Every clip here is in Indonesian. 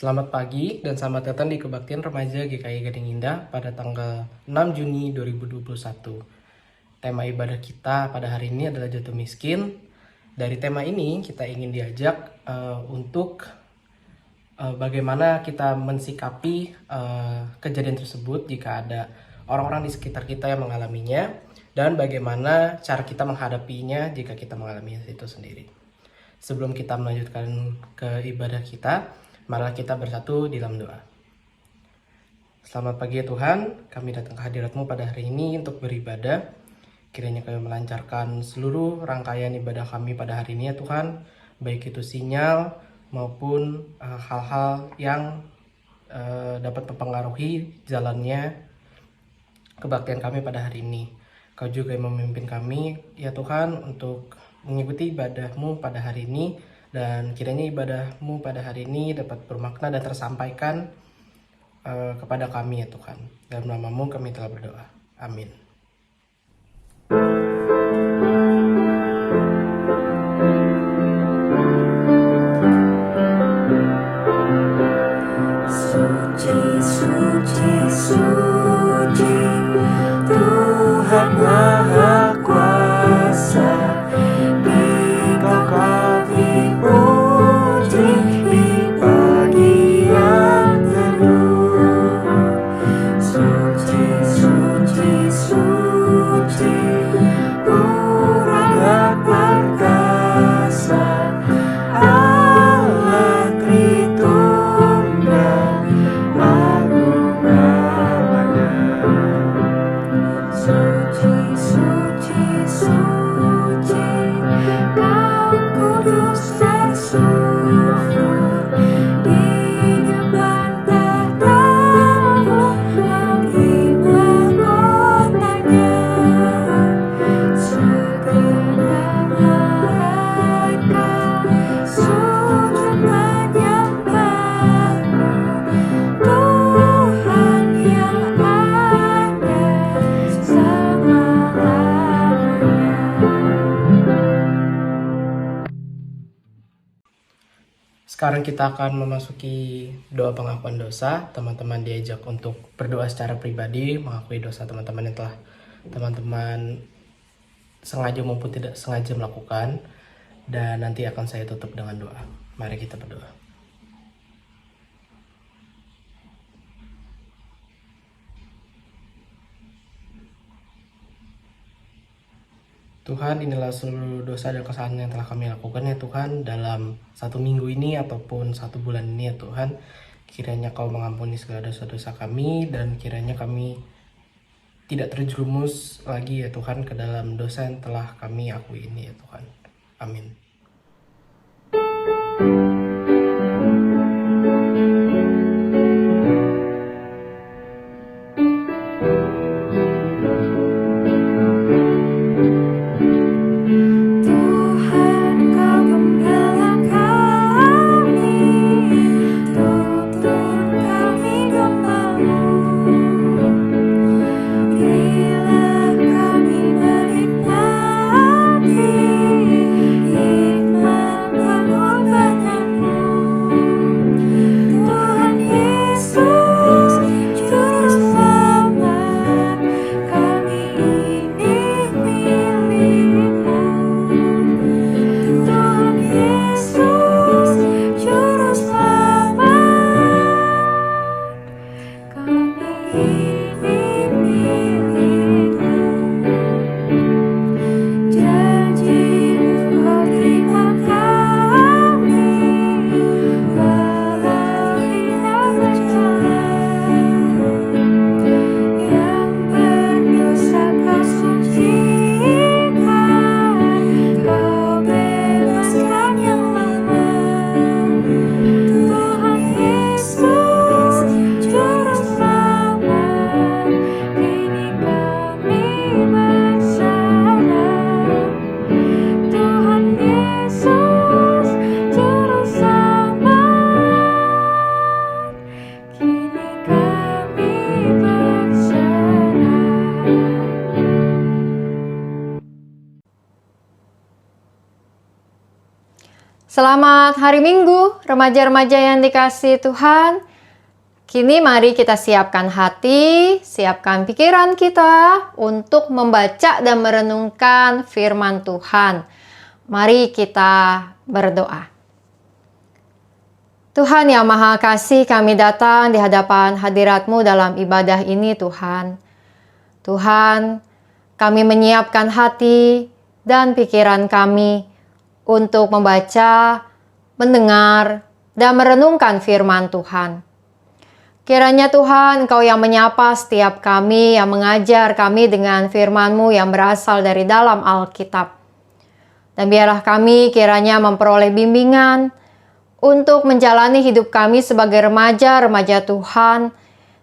Selamat pagi dan selamat datang di Kebaktian Remaja GKI Gading Indah pada tanggal 6 Juni 2021. Tema ibadah kita pada hari ini adalah jatuh miskin. Dari tema ini kita ingin diajak untuk bagaimana kita mensikapi kejadian tersebut jika ada orang-orang di sekitar kita yang mengalaminya, dan bagaimana cara kita menghadapinya jika kita mengalaminya itu sendiri. Sebelum kita melanjutkan ke ibadah kita, marilah kita bersatu di dalam doa. Selamat pagi ya Tuhan, kami datang ke hadirat-Mu pada hari ini untuk beribadah. Kiranya kami melancarkan seluruh rangkaian ibadah kami pada hari ini ya Tuhan, baik itu sinyal maupun hal-hal yang dapat mempengaruhi jalannya kebaktian kami pada hari ini. Kau juga yang memimpin kami ya Tuhan untuk mengikuti ibadah-Mu pada hari ini, dan kiranya ibadah-Mu pada hari ini dapat bermakna dan tersampaikan kepada kami ya Tuhan. Dalam nama-Mu kami telah berdoa. Amin. Suci, suci, suci, Tuhan Maha Kuasa, Engkau kami puji di pagi yang teduh. Suci, suci, suci, Murah dan perkasa, Allah Tritunggal, agung namanya. Suci, suci, suci, Kau kudus tersyukur, di depan tahta-Mu menghina kotanya. Segenap malaikat sujud menyembah-Mu, Tuhan yang ada selama-lamanya. Sekarang kita akan memasuki doa pengakuan dosa. Teman-teman diajak untuk berdoa secara pribadi, mengakui dosa teman-teman yang telah teman-teman sengaja maupun tidak sengaja melakukan. Dan nanti akan saya tutup dengan doa. Mari kita berdoa. Tuhan, inilah seluruh dosa dan kesalahan yang telah kami lakukan ya Tuhan, dalam satu minggu ini ataupun satu bulan ini ya Tuhan. Kiranya Kau mengampuni segala dosa-dosa kami, dan kiranya kami tidak terjerumus lagi ya Tuhan ke dalam dosa yang telah kami akui ini ya Tuhan. Amin. Tuhan, Kau gembala kami, tuntun kami gembala-Mu. Bila kami menikmati hikmat pengorbanan-Mu, Tuhan Yesus, Juru Selamat, kami ini milik-Mu. Tuhan Yesus, Juru Selamat, kami ini milik-Mu. Janji-Mu Kau terima kami, walau hina berjalan. Yang berdosa Kau sucikan, Kau bebaskan yang lemah. Tuhan Yesus, Juru Selamat, Selamat hari Minggu, remaja-remaja yang dikasihi Tuhan. Kini mari kita siapkan hati, siapkan pikiran kita untuk membaca dan merenungkan firman Tuhan. Mari kita berdoa. Tuhan yang Maha Kasih, kami datang di hadapan hadirat-Mu dalam ibadah ini Tuhan. Tuhan, kami menyiapkan hati dan pikiran kami untuk membaca, mendengar, dan merenungkan firman Tuhan. Kiranya Tuhan, Engkau yang menyapa setiap kami, yang mengajar kami dengan firman-Mu yang berasal dari dalam Alkitab. Dan biarlah kami kiranya memperoleh bimbingan untuk menjalani hidup kami sebagai remaja-remaja Tuhan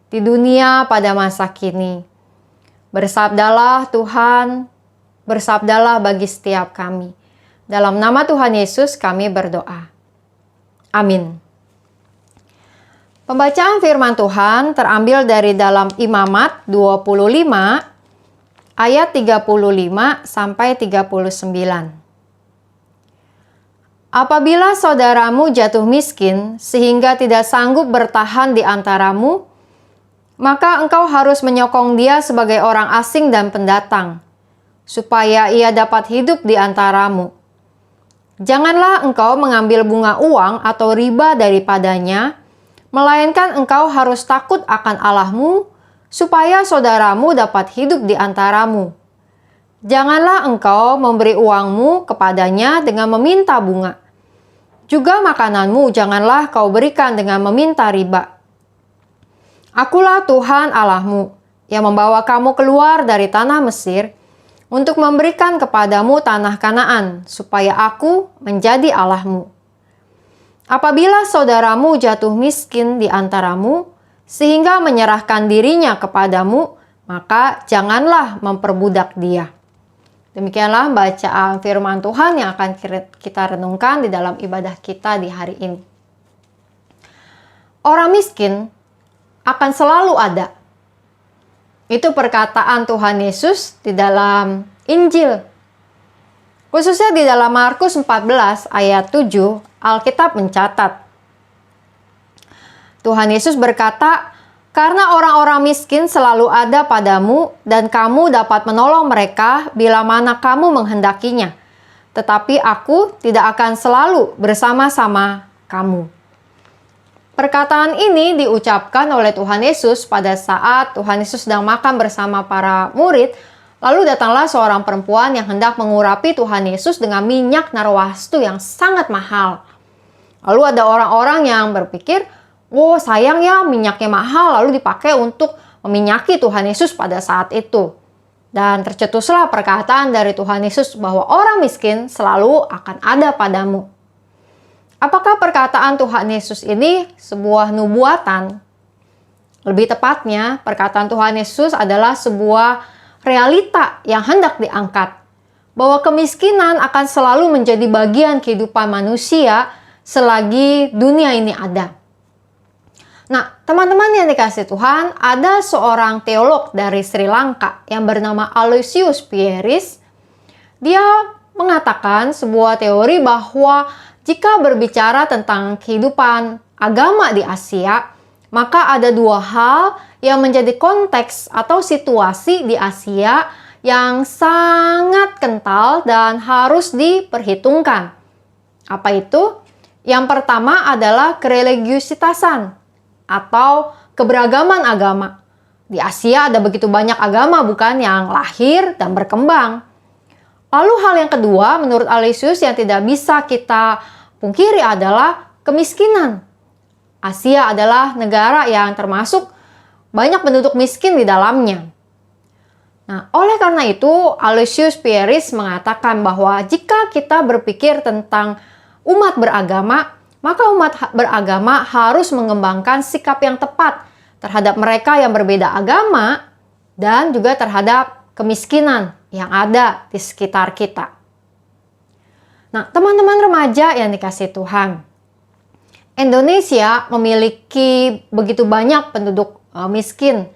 di dunia pada masa kini. Bersabdalah Tuhan, bersabdalah bagi setiap kami. Dalam nama Tuhan Yesus kami berdoa. Amin. Pembacaan firman Tuhan terambil dari dalam Imamat 25 ayat 35 sampai 39. Apabila saudaramu jatuh miskin sehingga tidak sanggup bertahan di antaramu, maka engkau harus menyokong dia sebagai orang asing dan pendatang, supaya ia dapat hidup di antaramu. Janganlah engkau mengambil bunga uang atau riba daripadanya, melainkan engkau harus takut akan Allahmu, supaya saudaramu dapat hidup di antaramu. Janganlah engkau memberi uangmu kepadanya dengan meminta bunga. Juga makananmu janganlah kau berikan dengan meminta riba. Akulah Tuhan Allahmu, yang membawa kamu keluar dari tanah Mesir, untuk memberikan kepadamu tanah Kanaan, supaya aku menjadi Allahmu. Apabila saudaramu jatuh miskin di antaramu, sehingga menyerahkan dirinya kepadamu, maka janganlah memperbudak dia. Demikianlah bacaan firman Tuhan yang akan kita renungkan di dalam ibadah kita di hari ini. Orang miskin akan selalu ada. Itu perkataan Tuhan Yesus di dalam Injil. Khususnya di dalam Markus 14 ayat 7, Alkitab mencatat. Tuhan Yesus berkata, "Karena orang-orang miskin selalu ada padamu dan kamu dapat menolong mereka bila mana kamu menghendakinya. Tetapi aku tidak akan selalu bersama-sama kamu." Perkataan ini diucapkan oleh Tuhan Yesus pada saat Tuhan Yesus sedang makan bersama para murid. Lalu datanglah seorang perempuan yang hendak mengurapi Tuhan Yesus dengan minyak narwastu yang sangat mahal. Lalu ada orang-orang yang berpikir, "Oh sayang ya, minyaknya mahal," lalu dipakai untuk meminyaki Tuhan Yesus pada saat itu. Dan tercetuslah perkataan dari Tuhan Yesus bahwa orang miskin selalu akan ada padamu. Apakah perkataan Tuhan Yesus ini sebuah nubuatan? Lebih tepatnya, perkataan Tuhan Yesus adalah sebuah realita yang hendak diangkat. Bahwa kemiskinan akan selalu menjadi bagian kehidupan manusia selagi dunia ini ada. Nah, teman-teman yang dikasihi Tuhan, ada seorang teolog dari Sri Lanka yang bernama Aloysius Pieris. Dia mengatakan sebuah teori bahwa jika berbicara tentang kehidupan agama di Asia, maka ada dua hal yang menjadi konteks atau situasi di Asia yang sangat kental dan harus diperhitungkan. Apa itu? Yang pertama adalah kereligiusitasan atau keberagaman agama. Di Asia ada begitu banyak agama bukan yang lahir dan berkembang. Lalu hal yang kedua menurut Aloysius yang tidak bisa kita pungkiri adalah kemiskinan. Asia adalah negara yang termasuk banyak penduduk miskin di dalamnya. Nah, oleh karena itu Aloysius Pieris mengatakan bahwa jika kita berpikir tentang umat beragama, maka umat beragama harus mengembangkan sikap yang tepat terhadap mereka yang berbeda agama dan juga terhadap kemiskinan yang ada di sekitar kita. Nah, teman-teman remaja yang dikasihi Tuhan, Indonesia memiliki begitu banyak penduduk miskin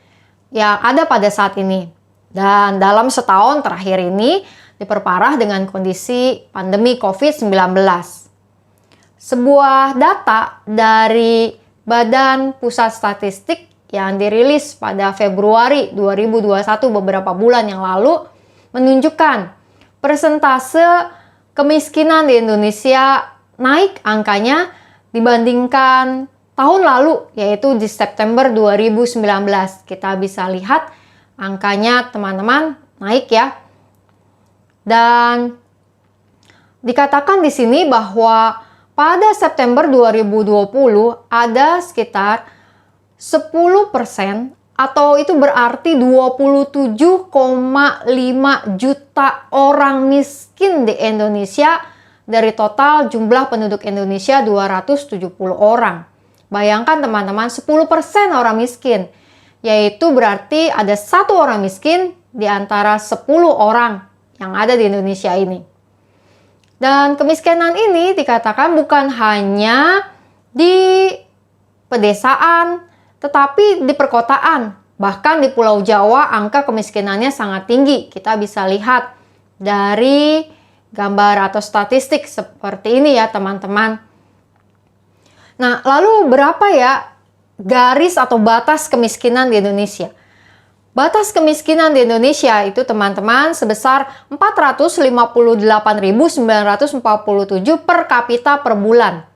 yang ada pada saat ini. Dan dalam setahun terakhir ini diperparah dengan kondisi pandemi COVID-19. sebuah data dari Badan Pusat Statistik yang dirilis pada Februari 2021 beberapa bulan yang lalu menunjukkan persentase kemiskinan di Indonesia naik angkanya dibandingkan tahun lalu, yaitu di September 2019. Kita bisa lihat angkanya teman-teman naik ya. Dan dikatakan di sini bahwa pada September 2020 ada sekitar 10% atau itu berarti 27,5 juta orang miskin di Indonesia dari total jumlah penduduk Indonesia 270 orang. Bayangkan teman-teman, 10% orang miskin, yaitu berarti ada 1 orang miskin di antara 10 orang yang ada di Indonesia ini. Dan kemiskinan ini dikatakan bukan hanya di pedesaan, tetapi di perkotaan. Bahkan di Pulau Jawa angka kemiskinannya sangat tinggi. Kita bisa lihat dari gambar atau statistik seperti ini ya teman-teman. Nah, lalu berapa ya garis atau batas kemiskinan di Indonesia? Batas kemiskinan di Indonesia itu teman-teman sebesar 458.947 per kapita per bulan.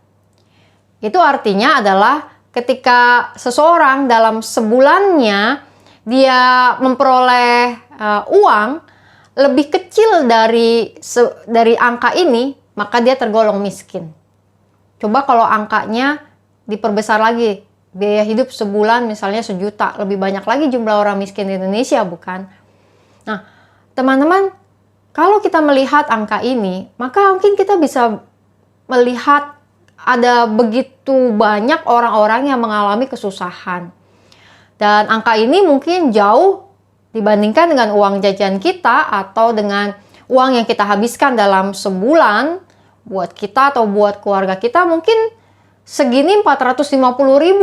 Itu artinya adalah ketika seseorang dalam sebulannya dia memperoleh uang lebih kecil dari angka ini, maka dia tergolong miskin. Coba kalau angkanya diperbesar lagi, biaya hidup sebulan misalnya 1 juta, lebih banyak lagi jumlah orang miskin di Indonesia, bukan? Nah, teman-teman, kalau kita melihat angka ini, maka mungkin kita bisa melihat ada begitu banyak orang-orang yang mengalami kesusahan. Dan angka ini mungkin jauh dibandingkan dengan uang jajan kita atau dengan uang yang kita habiskan dalam sebulan buat kita atau buat keluarga kita. Mungkin segini 450.000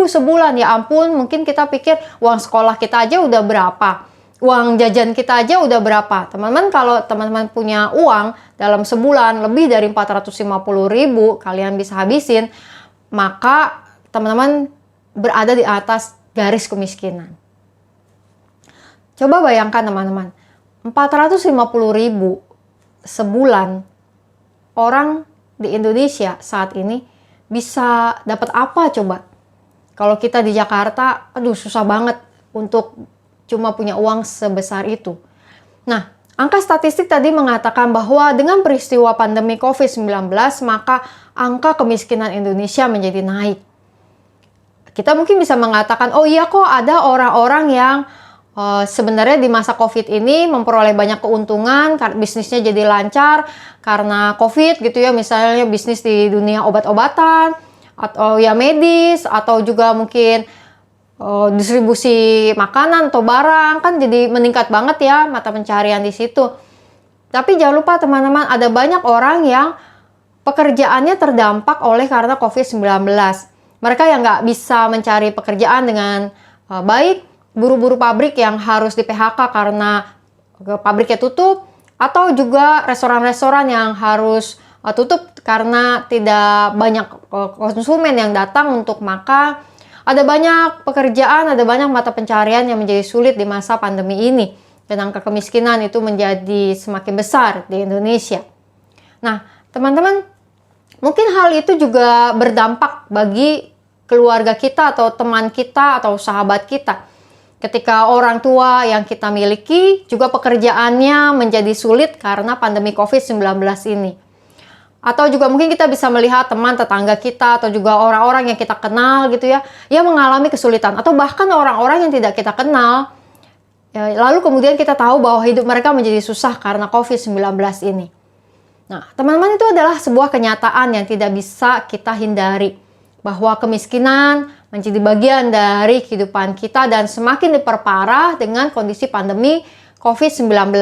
sebulan, ya ampun, mungkin kita pikir uang sekolah kita aja udah berapa, uang jajan kita aja udah berapa. Teman-teman, kalau teman-teman punya uang dalam sebulan lebih dari 450.000 kalian bisa habisin, maka teman-teman berada di atas garis kemiskinan. Coba bayangkan teman-teman, 450.000 sebulan orang di Indonesia saat ini bisa dapat apa coba? Kalau kita di Jakarta, aduh susah banget untuk cuma punya uang sebesar itu. Nah, angka statistik tadi mengatakan bahwa dengan peristiwa pandemi COVID-19, maka angka kemiskinan Indonesia menjadi naik. Kita mungkin bisa mengatakan, oh iya kok ada orang-orang yang sebenarnya di masa COVID ini memperoleh banyak keuntungan, bisnisnya jadi lancar karena COVID gitu ya, misalnya bisnis di dunia obat-obatan, atau ya medis, atau juga mungkin distribusi makanan atau barang, kan jadi meningkat banget ya mata pencarian di situ. Tapi jangan lupa teman-teman, ada banyak orang yang pekerjaannya terdampak oleh karena COVID-19. Mereka yang nggak bisa mencari pekerjaan dengan baik, buruh-buruh pabrik yang harus di PHK karena pabriknya tutup, atau juga restoran-restoran yang harus tutup karena tidak banyak konsumen yang datang untuk makan. Ada banyak pekerjaan, ada banyak mata pencarian yang menjadi sulit di masa pandemi ini. Dan angka kemiskinan itu menjadi semakin besar di Indonesia. Nah, teman-teman, mungkin hal itu juga berdampak bagi keluarga kita atau teman kita atau sahabat kita. Ketika orang tua yang kita miliki juga pekerjaannya menjadi sulit karena pandemi COVID-19 ini. Atau juga mungkin kita bisa melihat teman tetangga kita atau juga orang-orang yang kita kenal gitu ya, yang mengalami kesulitan. Atau bahkan orang-orang yang tidak kita kenal. Ya, lalu kemudian kita tahu bahwa hidup mereka menjadi susah karena COVID-19 ini. Nah, teman-teman, itu adalah sebuah kenyataan yang tidak bisa kita hindari. Bahwa kemiskinan menjadi bagian dari kehidupan kita dan semakin diperparah dengan kondisi pandemi COVID-19.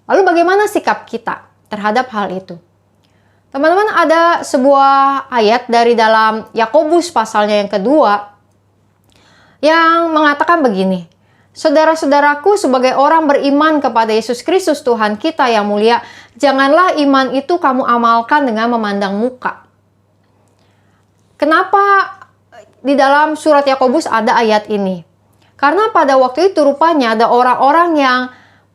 Lalu bagaimana sikap kita terhadap hal itu? Teman-teman, ada sebuah ayat dari dalam Yakobus pasalnya yang kedua yang mengatakan begini. Saudara-saudaraku, sebagai orang beriman kepada Yesus Kristus Tuhan kita yang mulia, janganlah iman itu kamu amalkan dengan memandang muka. Kenapa di dalam surat Yakobus ada ayat ini? Karena pada waktu itu rupanya ada orang-orang yang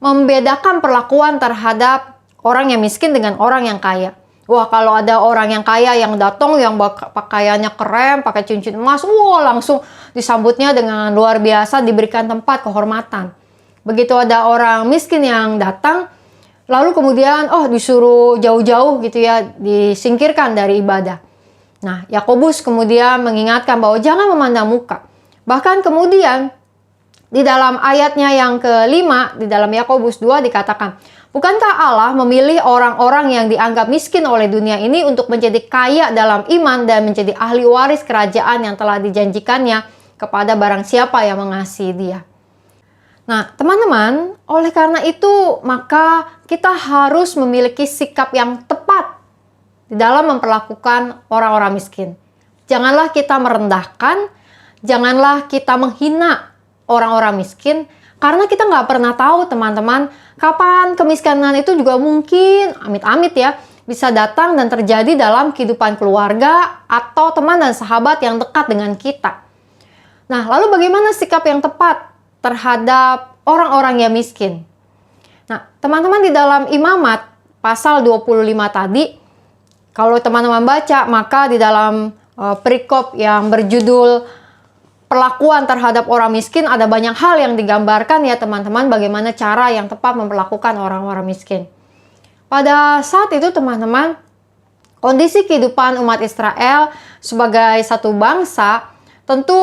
membedakan perlakuan terhadap orang yang miskin dengan orang yang kaya. Wah, kalau ada orang yang kaya yang datang yang pakaiannya keren, pakai cincin emas, wah langsung disambutnya dengan luar biasa, diberikan tempat kehormatan. Begitu ada orang miskin yang datang, lalu kemudian disuruh jauh-jauh gitu ya, disingkirkan dari ibadah. Nah, Yakobus kemudian mengingatkan bahwa jangan memandang muka. Bahkan kemudian di dalam ayatnya yang kelima, di dalam Yakobus 2 dikatakan, bukankah Allah memilih orang-orang yang dianggap miskin oleh dunia ini untuk menjadi kaya dalam iman dan menjadi ahli waris kerajaan yang telah dijanjikannya kepada barang siapa yang mengasihi Dia. Nah, teman-teman, oleh karena itu maka kita harus memiliki sikap yang tepat di dalam memperlakukan orang-orang miskin. Janganlah kita merendahkan, janganlah kita menghina orang-orang miskin, karena kita nggak pernah tahu teman-teman, kapan kemiskinan itu juga mungkin, amit-amit ya, bisa datang dan terjadi dalam kehidupan keluarga atau teman dan sahabat yang dekat dengan kita. Nah, lalu bagaimana sikap yang tepat terhadap orang-orang yang miskin? Nah, teman-teman di dalam Imamat pasal 25 tadi, kalau teman-teman baca, maka di dalam perikop yang berjudul perlakuan terhadap orang miskin ada banyak hal yang digambarkan ya teman-teman, bagaimana cara yang tepat memperlakukan orang-orang miskin. Pada saat itu teman-teman, kondisi kehidupan umat Israel sebagai satu bangsa tentu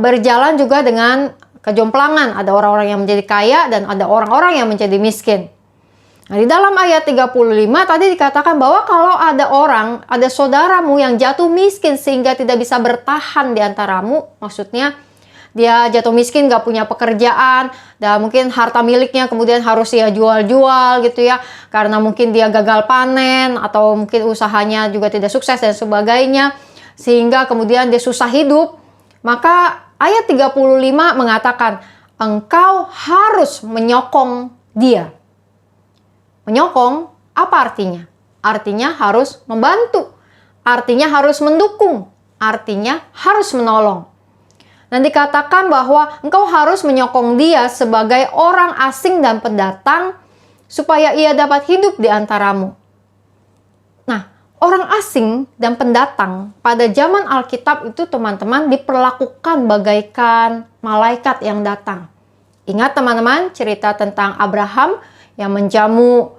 berjalan juga dengan kejomplangan. Ada orang-orang yang menjadi kaya dan ada orang-orang yang menjadi miskin. Nah, di dalam ayat 35 tadi dikatakan bahwa kalau ada saudaramu yang jatuh miskin sehingga tidak bisa bertahan di antaramu, maksudnya dia jatuh miskin, gak punya pekerjaan, dan mungkin harta miliknya kemudian harus dia jual-jual gitu ya, karena mungkin dia gagal panen, atau mungkin usahanya juga tidak sukses dan sebagainya, sehingga kemudian dia susah hidup, maka ayat 35 mengatakan, engkau harus menyokong dia. Menyokong, apa artinya? Artinya harus membantu, artinya harus mendukung, artinya harus menolong. Dan dikatakan bahwa engkau harus menyokong dia sebagai orang asing dan pendatang supaya ia dapat hidup di antaramu. Nah, orang asing dan pendatang pada zaman Alkitab itu teman-teman diperlakukan bagaikan malaikat yang datang. Ingat teman-teman cerita tentang Abraham yang menjamu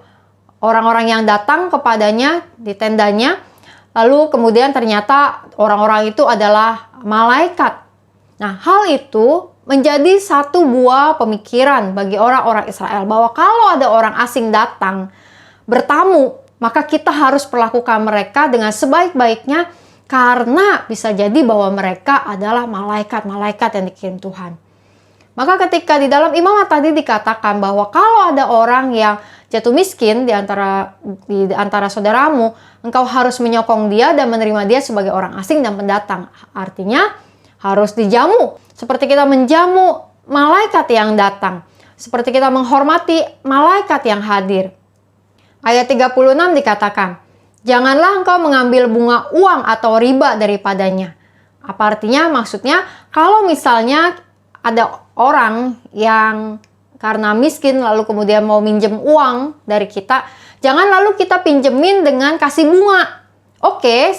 orang-orang yang datang kepadanya di tendanya, lalu kemudian ternyata orang-orang itu adalah malaikat. Nah, hal itu menjadi satu buah pemikiran bagi orang-orang Israel bahwa kalau ada orang asing datang bertamu, maka kita harus perlakukan mereka dengan sebaik-baiknya karena bisa jadi bahwa mereka adalah malaikat-malaikat yang dikirim Tuhan. Maka ketika di dalam Imamat tadi dikatakan bahwa kalau ada orang yang jatuh miskin di antara saudaramu, engkau harus menyokong dia dan menerima dia sebagai orang asing dan pendatang. Artinya harus dijamu, seperti kita menjamu malaikat yang datang, seperti kita menghormati malaikat yang hadir. Ayat 36 dikatakan, janganlah engkau mengambil bunga uang atau riba daripadanya. Apa artinya? Maksudnya kalau misalnya ada orang yang karena miskin lalu kemudian mau minjem uang dari kita, jangan lalu kita pinjemin dengan kasih bunga. Oke,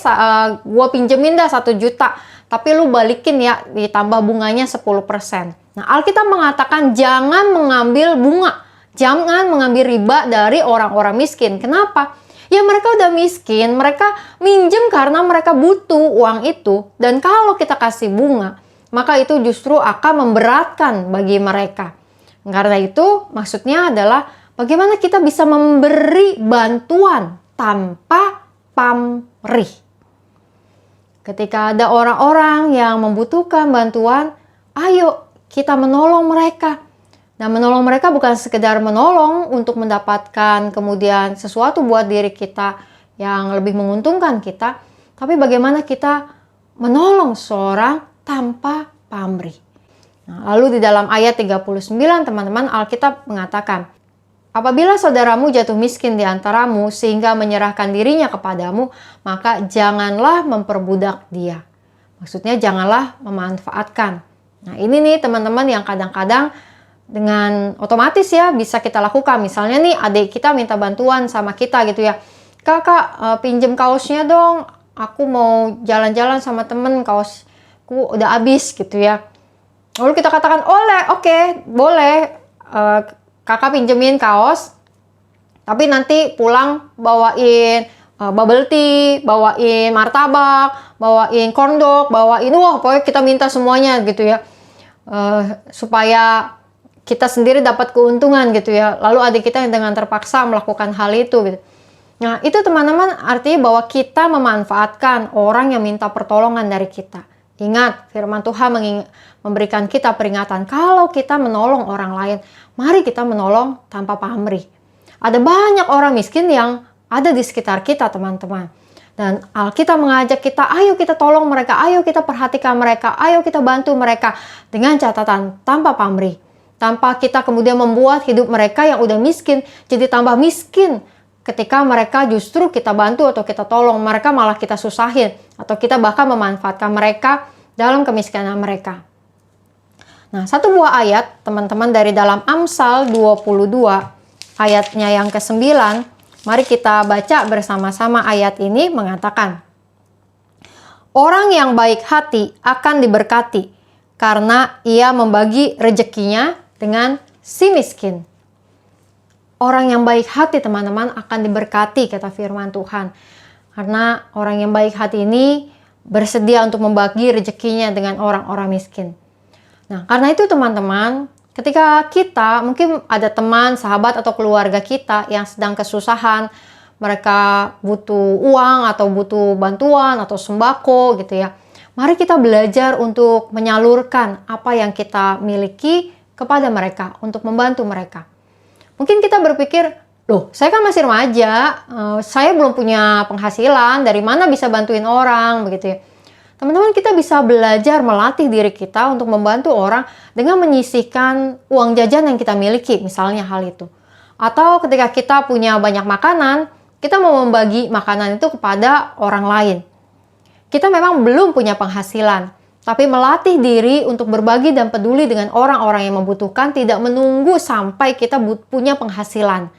gua pinjemin dah 1 juta, tapi lu balikin ya ditambah bunganya 10%. Nah, Alkitab mengatakan jangan mengambil bunga, jangan mengambil riba dari orang-orang miskin. Kenapa? Ya mereka udah miskin, mereka minjem karena mereka butuh uang itu, dan kalau kita kasih bunga, maka itu justru akan memberatkan bagi mereka. Karena itu maksudnya adalah bagaimana kita bisa memberi bantuan tanpa pamrih. Ketika ada orang-orang yang membutuhkan bantuan, ayo kita menolong mereka. Dan menolong mereka bukan sekedar menolong untuk mendapatkan kemudian sesuatu buat diri kita yang lebih menguntungkan kita, tapi bagaimana kita menolong seorang tanpa pamrih. Nah, lalu di dalam ayat 39 teman-teman Alkitab mengatakan, apabila saudaramu jatuh miskin di antaramu sehingga menyerahkan dirinya kepadamu, maka janganlah memperbudak dia. Maksudnya janganlah memanfaatkan. Nah ini nih teman-teman yang kadang-kadang dengan otomatis ya bisa kita lakukan. Misalnya nih adik kita minta bantuan sama kita gitu ya. Kakak pinjem kaosnya dong. Aku mau jalan-jalan sama temen, kaosku udah habis gitu ya. Lalu kita katakan, oke, boleh. Kakak pinjemin kaos. Tapi nanti pulang bawain bubble tea, bawain martabak, bawain corn dog, bawain pokoknya kita minta semuanya gitu ya. Supaya kita sendiri dapat keuntungan gitu ya. Lalu adik kita yang dengan terpaksa melakukan hal itu gitu. Nah, itu teman-teman artinya bahwa kita memanfaatkan orang yang minta pertolongan dari kita. Ingat, firman Tuhan memberikan kita peringatan. Kalau kita menolong orang lain, mari kita menolong tanpa pamrih. Ada banyak orang miskin yang ada di sekitar kita, teman-teman. Dan Alkitab mengajak kita, ayo kita tolong mereka, ayo kita perhatikan mereka, ayo kita bantu mereka. Dengan catatan, tanpa pamrih. Tanpa kita kemudian membuat hidup mereka yang udah miskin, jadi tambah miskin. Ketika mereka justru kita bantu atau kita tolong, mereka malah kita susahin. Atau kita bahkan memanfaatkan mereka dalam kemiskinan mereka. Nah, satu buah ayat, teman-teman, dari dalam Amsal 22, ayatnya yang ke-9, mari kita baca bersama-sama ayat ini mengatakan, orang yang baik hati akan diberkati, karena ia membagi rezekinya dengan si miskin. Orang yang baik hati, teman-teman, akan diberkati, kata firman Tuhan. Karena orang yang baik hati ini bersedia untuk membagi rezekinya dengan orang-orang miskin. Nah, karena itu teman-teman, ketika kita, mungkin ada teman, sahabat, atau keluarga kita yang sedang kesusahan, mereka butuh uang, atau butuh bantuan, atau sembako gitu ya. Mari kita belajar untuk menyalurkan apa yang kita miliki kepada mereka, untuk membantu mereka. Mungkin kita berpikir, loh saya kan masih remaja, saya belum punya penghasilan, dari mana bisa bantuin orang begitu ya. Teman-teman, kita bisa belajar melatih diri kita untuk membantu orang dengan menyisihkan uang jajan yang kita miliki, misalnya hal itu. Atau ketika kita punya banyak makanan, kita mau membagi makanan itu kepada orang lain. Kita memang belum punya penghasilan, tapi melatih diri untuk berbagi dan peduli dengan orang-orang yang membutuhkan, tidak menunggu sampai kita punya penghasilan.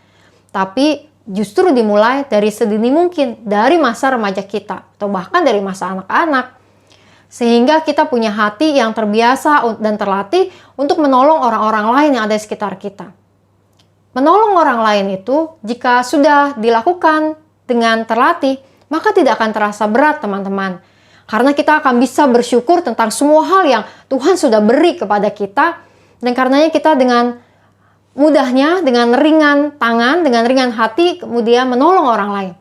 Tapi justru dimulai dari sedini mungkin, dari masa remaja kita, atau bahkan dari masa anak-anak. Sehingga kita punya hati yang terbiasa dan terlatih untuk menolong orang-orang lain yang ada di sekitar kita. Menolong orang lain itu, jika sudah dilakukan dengan terlatih, maka tidak akan terasa berat, teman-teman. Karena kita akan bisa bersyukur tentang semua hal yang Tuhan sudah beri kepada kita. Dan karenanya kita dengan mudahnya, dengan ringan tangan, dengan ringan hati, kemudian menolong orang lain.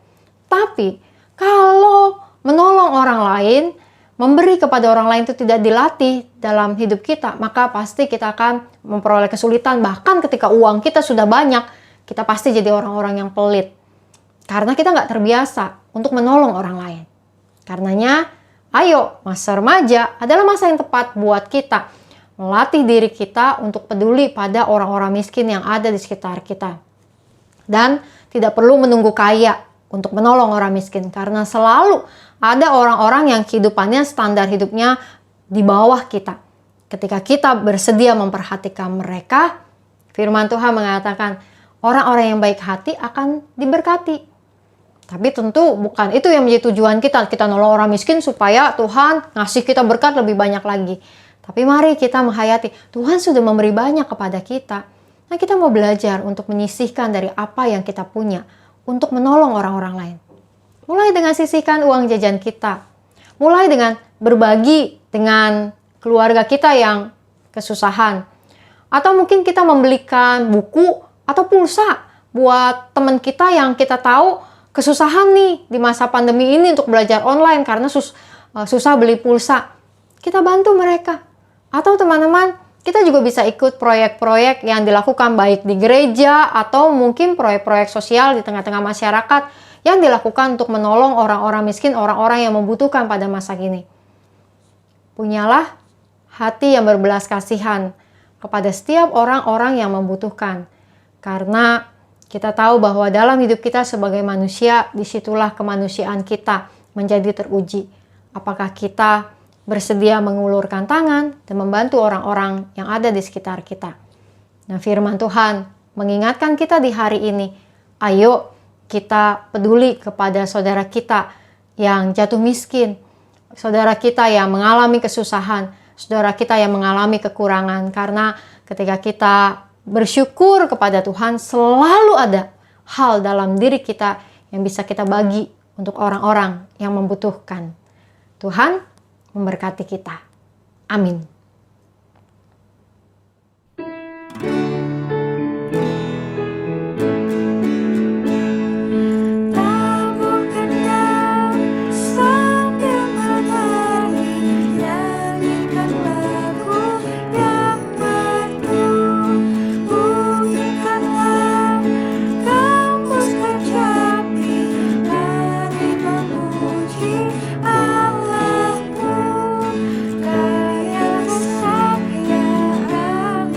Tapi, kalau menolong orang lain, memberi kepada orang lain itu tidak dilatih dalam hidup kita, maka pasti kita akan memperoleh kesulitan. Bahkan ketika uang kita sudah banyak, kita pasti jadi orang-orang yang pelit. Karena kita nggak terbiasa untuk menolong orang lain. Karenanya, ayo, masa remaja adalah masa yang tepat buat kita melatih diri kita untuk peduli pada orang-orang miskin yang ada di sekitar kita. Dan tidak perlu menunggu kaya untuk menolong orang miskin, karena selalu ada orang-orang yang kehidupannya, standar hidupnya di bawah kita. Ketika kita bersedia memperhatikan mereka, firman Tuhan mengatakan orang-orang yang baik hati akan diberkati. Tapi tentu bukan itu yang menjadi tujuan kita. Kita nolong orang miskin supaya Tuhan ngasih kita berkat lebih banyak lagi. Tapi mari kita menghayati, Tuhan sudah memberi banyak kepada kita. Nah, kita mau belajar untuk menyisihkan dari apa yang kita punya untuk menolong orang-orang lain. Mulai dengan sisihkan uang jajan kita. Mulai dengan berbagi dengan keluarga kita yang kesusahan. Atau mungkin kita membelikan buku atau pulsa buat teman kita yang kita tahu kesusahan nih di masa pandemi ini untuk belajar online karena susah beli pulsa. Kita bantu mereka. Atau teman-teman, kita juga bisa ikut proyek-proyek yang dilakukan baik di gereja atau mungkin proyek-proyek sosial di tengah-tengah masyarakat yang dilakukan untuk menolong orang-orang miskin, orang-orang yang membutuhkan pada masa kini. Punyalah hati yang berbelas kasihan kepada setiap orang-orang yang membutuhkan. Karena kita tahu bahwa dalam hidup kita sebagai manusia, disitulah kemanusiaan kita menjadi teruji. Apakah kita bersedia mengulurkan tangan dan membantu orang-orang yang ada di sekitar kita. Nah, firman Tuhan mengingatkan kita di hari ini, ayo kita peduli kepada saudara kita yang jatuh miskin, saudara kita yang mengalami kesusahan, saudara kita yang mengalami kekurangan. Karena ketika kita bersyukur kepada Tuhan, selalu ada hal dalam diri kita yang bisa kita bagi untuk orang-orang yang membutuhkan. Tuhan memberkati kita. Amin. Tabur kendang sambil menari, nyanyikan lagu yang merdu. Bunyikanlah gambus kecapi, mari memuji Allahmu. Kaya saya aku benar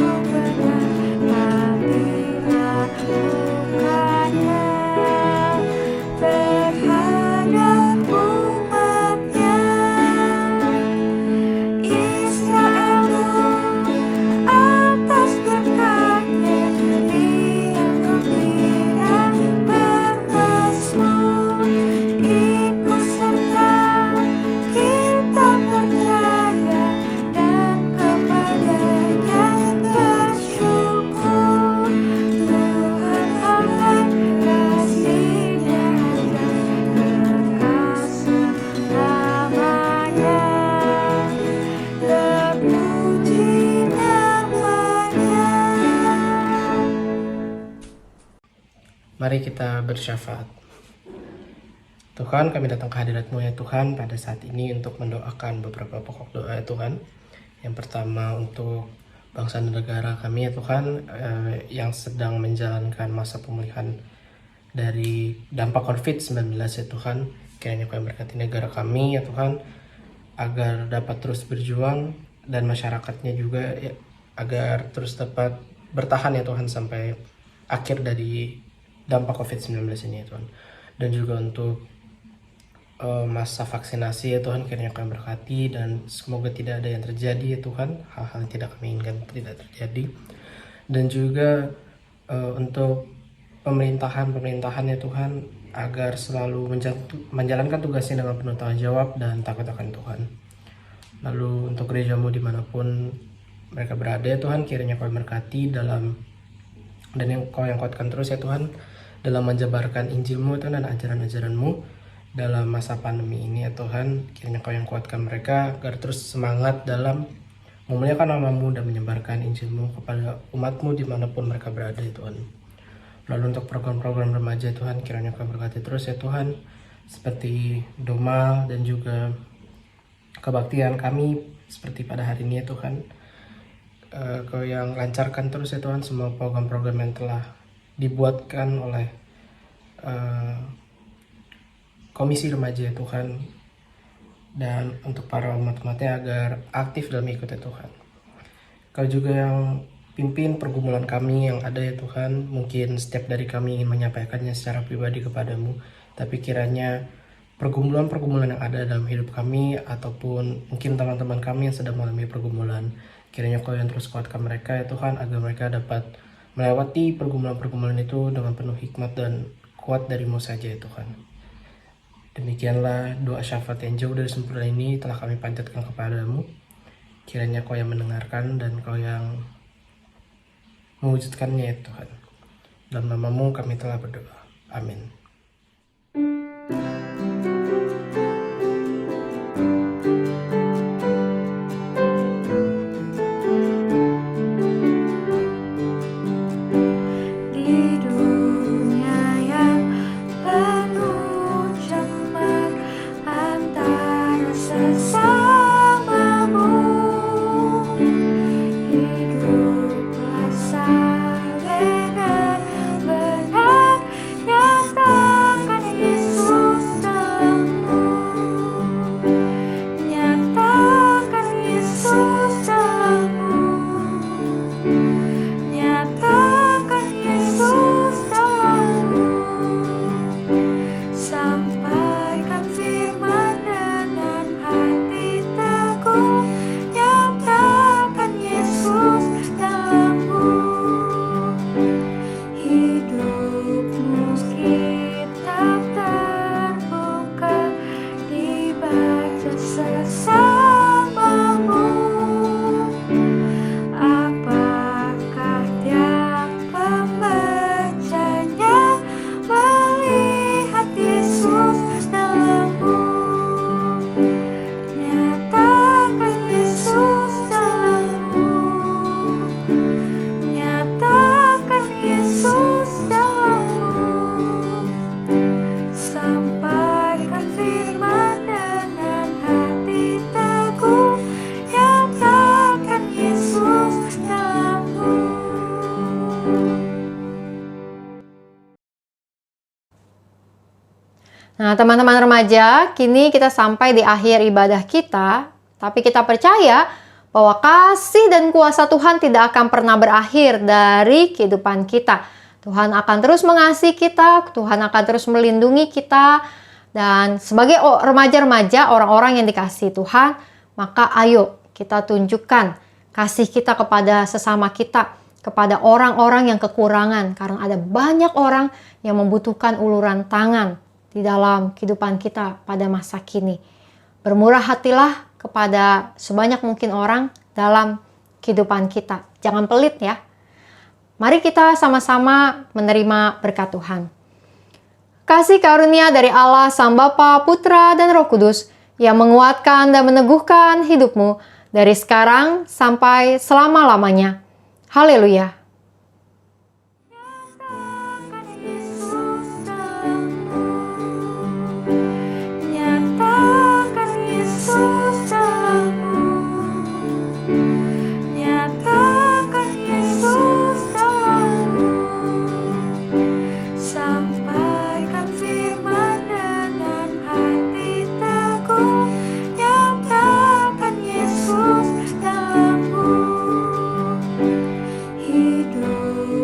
apabila bukannya terhadap umatnya. Israel atas berkatnya, riang gembira bermazmur. Ikut serta kita percaya dan kepadanya bersyukur. Tuhan Allah kasih-Nya kekal selamanya. Terpuji namanya. Mari kita bersyafaat. Tuhan, kami datang ke hadirat-Mu ya Tuhan pada saat ini untuk mendoakan beberapa pokok doa ya Tuhan. Yang pertama untuk bangsa dan negara kami ya Tuhan, yang sedang menjalankan masa pemulihan dari dampak COVID-19 ya Tuhan. Kiranya Kau yang berkati negara kami ya Tuhan, agar dapat terus berjuang, dan masyarakatnya juga ya, agar terus dapat bertahan ya Tuhan sampai akhir dari dampak COVID-19 ini ya Tuhan. Dan juga untuk masa vaksinasi ya Tuhan, kiranya Kau yang berkati, dan semoga tidak ada yang terjadi ya Tuhan, hal-hal yang tidak kami inginkan tidak terjadi. Dan juga untuk pemerintahan ya Tuhan, agar selalu menjalankan tugasnya dengan penuh tanggung jawab dan takut akan Tuhan. Lalu untuk gereja-Mu dimanapun mereka berada ya Tuhan, kiranya Kau yang berkati dalam, dan yang Kau yang kuatkan terus ya Tuhan dalam menjabarkan Injil-Mu Tuhan dan ajaran-ajaran-Mu dalam masa pandemi ini ya Tuhan. Kiranya Kau yang kuatkan mereka agar terus semangat dalam memuliakan nama-Mu dan menyebarkan Injil-Mu kepada umat-Mu dimanapun mereka berada ya Tuhan. Lalu untuk program-program remaja ya Tuhan, kiranya Kau berkati terus ya Tuhan, seperti Doma dan juga kebaktian kami seperti pada hari ini ya Tuhan. Kau yang lancarkan terus ya Tuhan semua program-program yang telah dibuatkan oleh komisi remaja ya Tuhan, dan untuk para umat-umatnya agar aktif dalam ikut ya Tuhan. Kau juga yang pimpin pergumulan kami yang ada ya Tuhan. Mungkin setiap dari kami ingin menyampaikannya secara pribadi kepadamu, tapi kiranya pergumulan-pergumulan yang ada dalam hidup kami, ataupun mungkin teman-teman kami yang sedang mengalami pergumulan, kiranya Kau yang terus kuatkan mereka ya Tuhan, agar mereka dapat melewati pergumulan-pergumulan itu dengan penuh hikmat dan kuat dari-Mu saja ya Tuhan. Demikianlah doa syafaat yang jauh dari sempurna ini telah kami panjatkan kepadamu. Kiranya Kau yang mendengarkan dan Kau yang mewujudkannya ya Tuhan. Dalam nama-Mu kami telah berdoa. Amin. Di dunia yang penuh cemar antara sesamamu, hiduplah saleh dan benar nyata. Nah, teman-teman remaja, kini kita sampai di akhir ibadah kita, tapi kita percaya bahwa kasih dan kuasa Tuhan tidak akan pernah berakhir dari kehidupan kita. Tuhan akan terus mengasihi kita, Tuhan akan terus melindungi kita, dan sebagai remaja-remaja, orang-orang yang dikasihi Tuhan, maka ayo kita tunjukkan kasih kita kepada sesama kita, kepada orang-orang yang kekurangan, karena ada banyak orang yang membutuhkan uluran tangan di dalam kehidupan kita pada masa kini. Bermurah hatilah kepada sebanyak mungkin orang dalam kehidupan kita. Jangan pelit ya. Mari kita sama-sama menerima berkat Tuhan. Kasih karunia dari Allah Sang Bapa, Putra, dan Roh Kudus yang menguatkan dan meneguhkan hidupmu dari sekarang sampai selama-lamanya. Haleluya. Nyatakan Yesus dalammu. Nyatakan Yesus dalammu. Sampaikan firman dengan hati teguh. Nyatakan Yesus dalammu. Hidup